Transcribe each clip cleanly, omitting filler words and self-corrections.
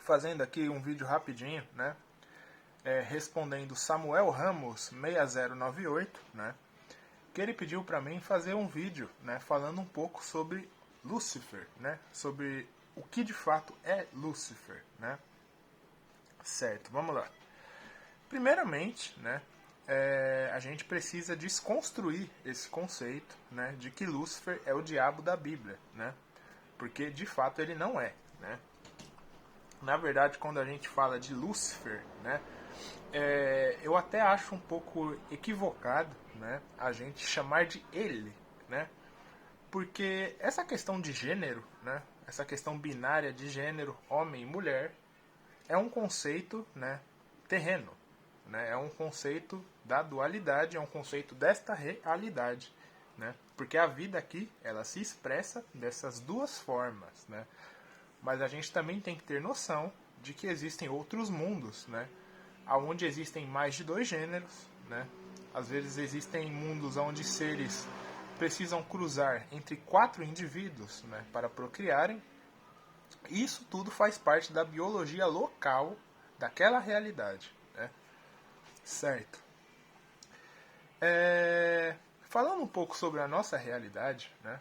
fazendo aqui um vídeo rapidinho, né? Respondendo Samuel Ramos 6098, né? Que ele pediu para mim fazer um vídeo, né? Falando um pouco sobre Lúcifer, né? Sobre o que de fato é Lúcifer, né? Certo, vamos lá. Primeiramente, né? A gente precisa desconstruir esse conceito, né? De que Lúcifer é o diabo da Bíblia, né? Porque de fato ele não é, né? Na verdade, quando a gente fala de Lúcifer, né, eu até acho um pouco equivocado, né, a gente chamar de ele, né, porque essa questão de gênero, né, essa questão binária de gênero, homem e mulher, é um conceito, né, terreno, né, é um conceito da dualidade, é um conceito desta realidade, né, porque a vida aqui ela se expressa dessas duas formas, né. Mas a gente também tem que ter noção de que existem outros mundos, né? Onde existem mais de dois gêneros, né? Às vezes existem mundos onde seres precisam cruzar entre 4 indivíduos, né, para procriarem. Isso tudo faz parte da biologia local daquela realidade, né? Certo. Falando um pouco sobre a nossa realidade, né?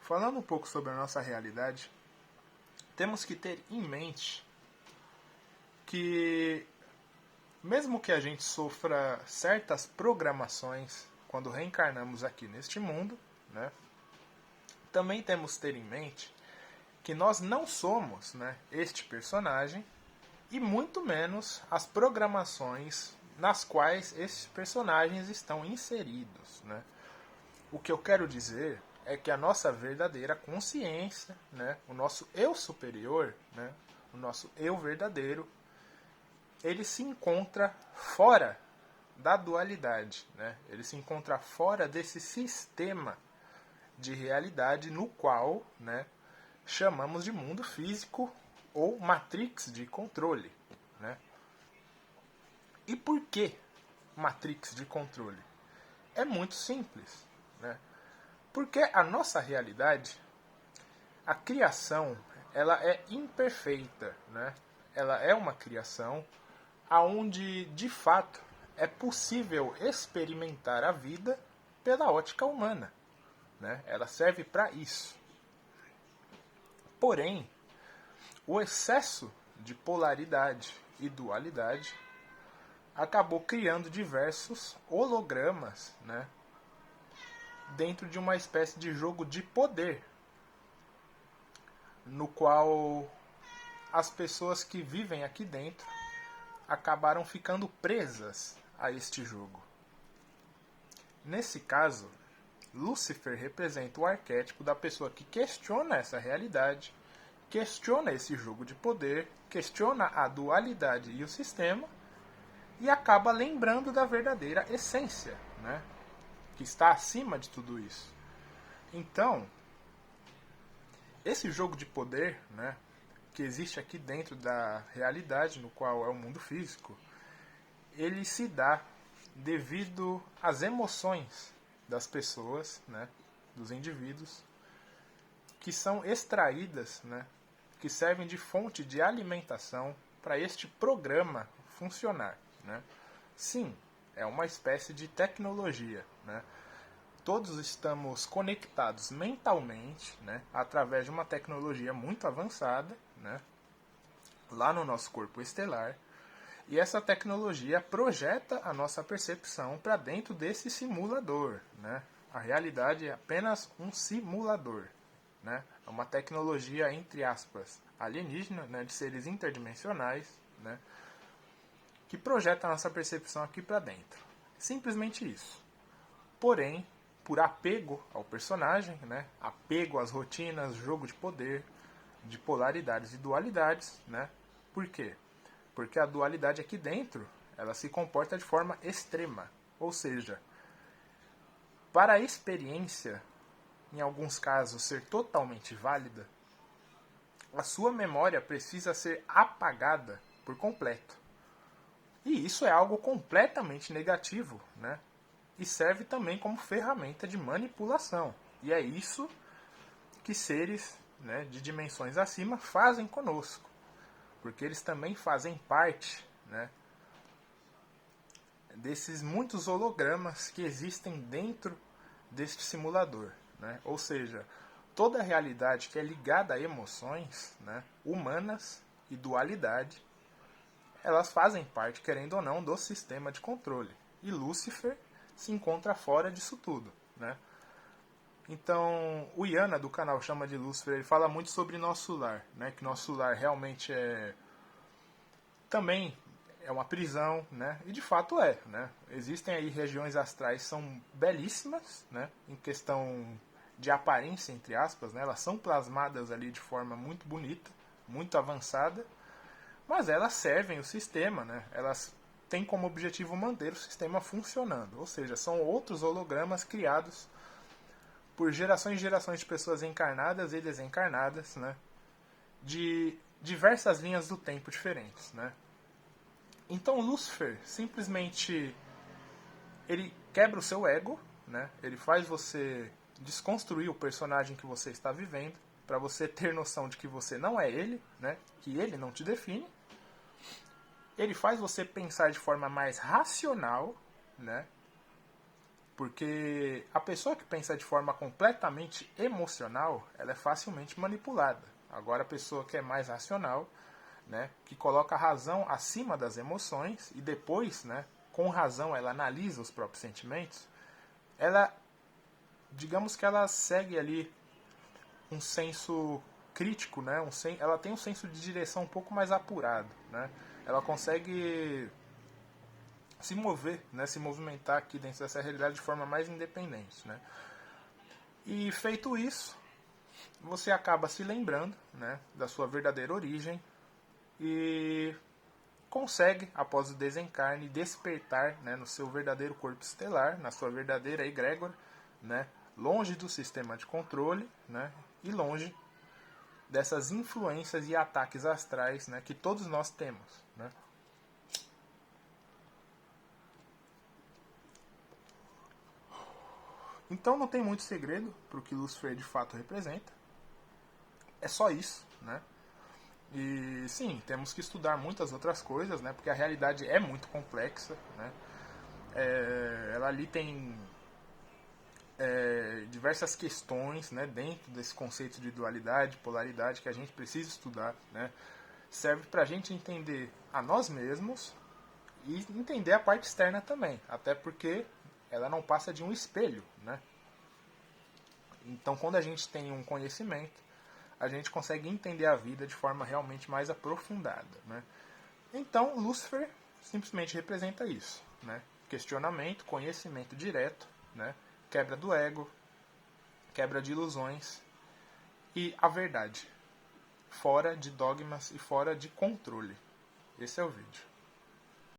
Falando um pouco sobre a nossa realidade, temos que ter em mente que, mesmo que a gente sofra certas programações quando reencarnamos aqui neste mundo, né, também temos que ter em mente que nós não somos, né, este personagem e muito menos as programações nas quais esses personagens estão inseridos, né. O que eu quero dizer é que a nossa verdadeira consciência, né, o nosso eu superior, né, o nosso eu verdadeiro, ele se encontra fora da dualidade, né? Ele se encontra fora desse sistema de realidade no qual, né, chamamos de mundo físico ou matrix de controle, né? E por que matrix de controle? É muito simples, né? Porque a nossa realidade, a criação, ela é imperfeita, né? Ela é uma criação aonde, de fato, é possível experimentar a vida pela ótica humana, né? Ela serve para isso. Porém, o excesso de polaridade e dualidade acabou criando diversos hologramas, né, dentro de uma espécie de jogo de poder, no qual as pessoas que vivem aqui dentro acabaram ficando presas a este jogo. Nesse caso, Lúcifer representa o arquétipo da pessoa que questiona essa realidade, questiona esse jogo de poder, questiona a dualidade e o sistema e acaba lembrando da verdadeira essência, né, que está acima de tudo isso. Então, esse jogo de poder, né, que existe aqui dentro da realidade, no qual é o mundo físico, ele se dá devido às emoções das pessoas, né, dos indivíduos, que são extraídas, né, que servem de fonte de alimentação para este programa funcionar, né. Sim, é uma espécie de tecnologia, né. Todos estamos conectados mentalmente, né, através de uma tecnologia muito avançada, né, lá no nosso corpo estelar, e essa tecnologia projeta a nossa percepção para dentro desse simulador, né. A realidade é apenas um simulador, né. É uma tecnologia, entre aspas, alienígena, né, de seres interdimensionais, né, que projeta a nossa percepção aqui para dentro. Simplesmente isso. Porém, por apego ao personagem, né, apego às rotinas, jogo de poder, de polaridades e dualidades, né? Por quê? Porque a dualidade aqui dentro, ela se comporta de forma extrema, ou seja, para a experiência, em alguns casos, ser totalmente válida, a sua memória precisa ser apagada por completo. E isso é algo completamente negativo, né? E serve também como ferramenta de manipulação, E é isso que seres, né, de dimensões acima fazem conosco. Porque eles também fazem parte, né, desses muitos hologramas que existem dentro deste simulador. Né? Ou seja, toda a realidade que é ligada a emoções, né, humanas e dualidade, elas fazem parte, querendo ou não, do sistema de controle. E Lúcifer se encontra fora disso tudo. Né? Então, o Iana, do canal Chama de Lúcifer, ele fala muito sobre nosso lar. Né? Que nosso lar realmente é... também é uma prisão, né? E de fato é, né? Existem aí regiões astrais que são belíssimas, né? Em questão de aparência, entre aspas, né? Elas são plasmadas ali de forma muito bonita, muito avançada, mas elas servem o sistema, né? Elas têm como objetivo manter o sistema funcionando, ou seja, são outros hologramas criados por gerações e gerações de pessoas encarnadas e desencarnadas, né? De diversas linhas do tempo diferentes, né? Então Lúcifer simplesmente ele quebra o seu ego, né? Ele faz você desconstruir o personagem que você está vivendo, para você ter noção de que você não é ele, né? Que ele não te define. Ele faz você pensar de forma mais racional, né? Porque a pessoa que pensa de forma completamente emocional, ela é facilmente manipulada. Agora a pessoa que é mais racional, né, que coloca a razão acima das emoções e depois, né, com razão ela analisa os próprios sentimentos, ela, digamos que ela segue ali um senso crítico, né, ela tem um senso de direção um pouco mais apurado, né, ela consegue se mover, né, se movimentar aqui dentro dessa realidade de forma mais independente, né. E feito isso, você acaba se lembrando, né, da sua verdadeira origem e consegue, após o desencarne, despertar, né, no seu verdadeiro corpo estelar, na sua verdadeira egrégora, né, longe do sistema de controle, né, e longe dessas influências e ataques astrais, né, que todos nós temos. Né. Então não tem muito segredo para o que Lúcifer de fato representa. É só isso, né? E sim, temos que estudar muitas outras coisas, né? Porque a realidade é muito complexa, né? Ela ali tem diversas questões, né? Dentro desse conceito de dualidade, polaridade que a gente precisa estudar, né? Serve para a gente entender a nós mesmos e entender a parte externa também, até porque ela não passa de um espelho, né? Então, quando a gente tem um conhecimento, a gente consegue entender a vida de forma realmente mais aprofundada, né? Então, Lúcifer simplesmente representa isso, né? Questionamento, conhecimento direto, né? Quebra do ego, quebra de ilusões e a verdade, fora de dogmas e fora de controle. Esse é o vídeo.